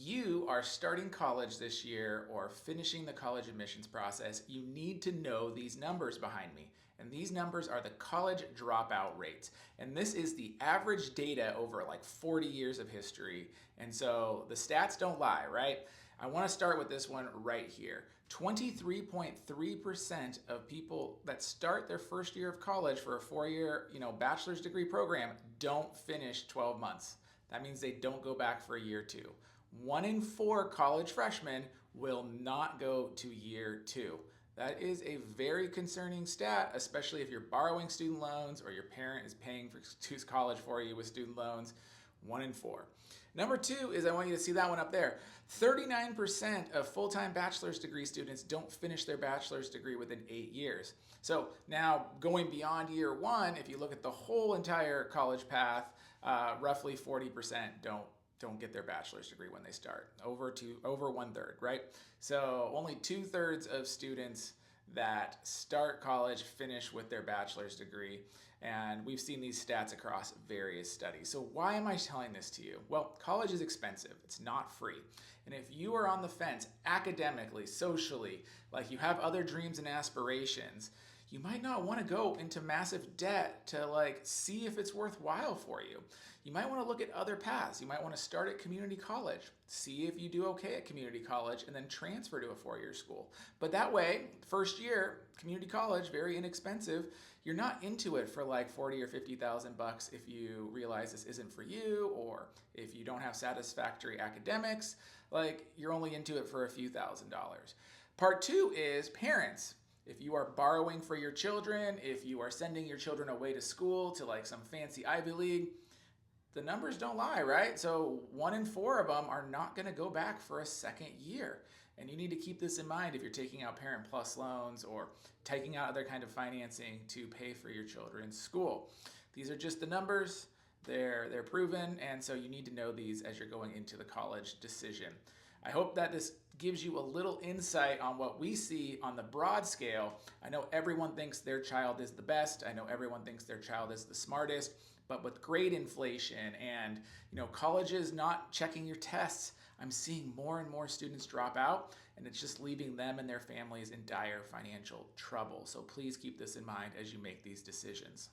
you are starting college this year or finishing the college admissions process, you need to know these numbers behind me. And these numbers are the college dropout rates. And this is the average data over like 40 years of history. And so the stats don't lie, right? I want to start with this one right here. 23.3% of people that start their first year of college for a 4-year, bachelor's degree program don't finish 12 months. That means they don't go back for a year two. 1 in 4 college freshmen will not go to year two. That is a very concerning stat, especially if you're borrowing student loans or your parent is paying for college for you with student loans. 1 in 4. Number 2 is, I want you to see that one up there. 39% of full-time bachelor's degree students don't finish their bachelor's degree within 8 years. So now going beyond year 1, if you look at the whole entire college path, roughly 40% don't get their bachelor's degree when they start, over 1/3, right? So only 2/3 of students that start college finish with their bachelor's degree, and we've seen these stats across various studies. So why am I telling this to you? Well, college is expensive. It's not free. And if you are on the fence academically, socially, like you have other dreams and aspirations, you might not want to go into massive debt to see if it's worthwhile for you. You might want to look at other paths. You might want to start at community college, see if you do okay at community college, and then transfer to a 4-year school. But that way, first year, community college, very inexpensive, you're not into it for like 40 or 50,000 bucks if you realize this isn't for you, or if you don't have satisfactory academics, you're only into it for a few $1,000s. Part 2 is parents. If you are borrowing for your children, if you are sending your children away to school to some fancy Ivy League, the numbers don't lie, right? So 1 in 4 of them are not going to go back for a second year. And you need to keep this in mind if you're taking out Parent Plus loans or taking out other kind of financing to pay for your children's school. These are just the numbers. They're proven, and so you need to know these as you're going into the college decision. I hope that this gives you a little insight on what we see on the broad scale. I know everyone thinks their child is the best. I know everyone thinks their child is the smartest. But with grade inflation and colleges not checking your tests, I'm seeing more and more students drop out, and it's just leaving them and their families in dire financial trouble. So please keep this in mind as you make these decisions.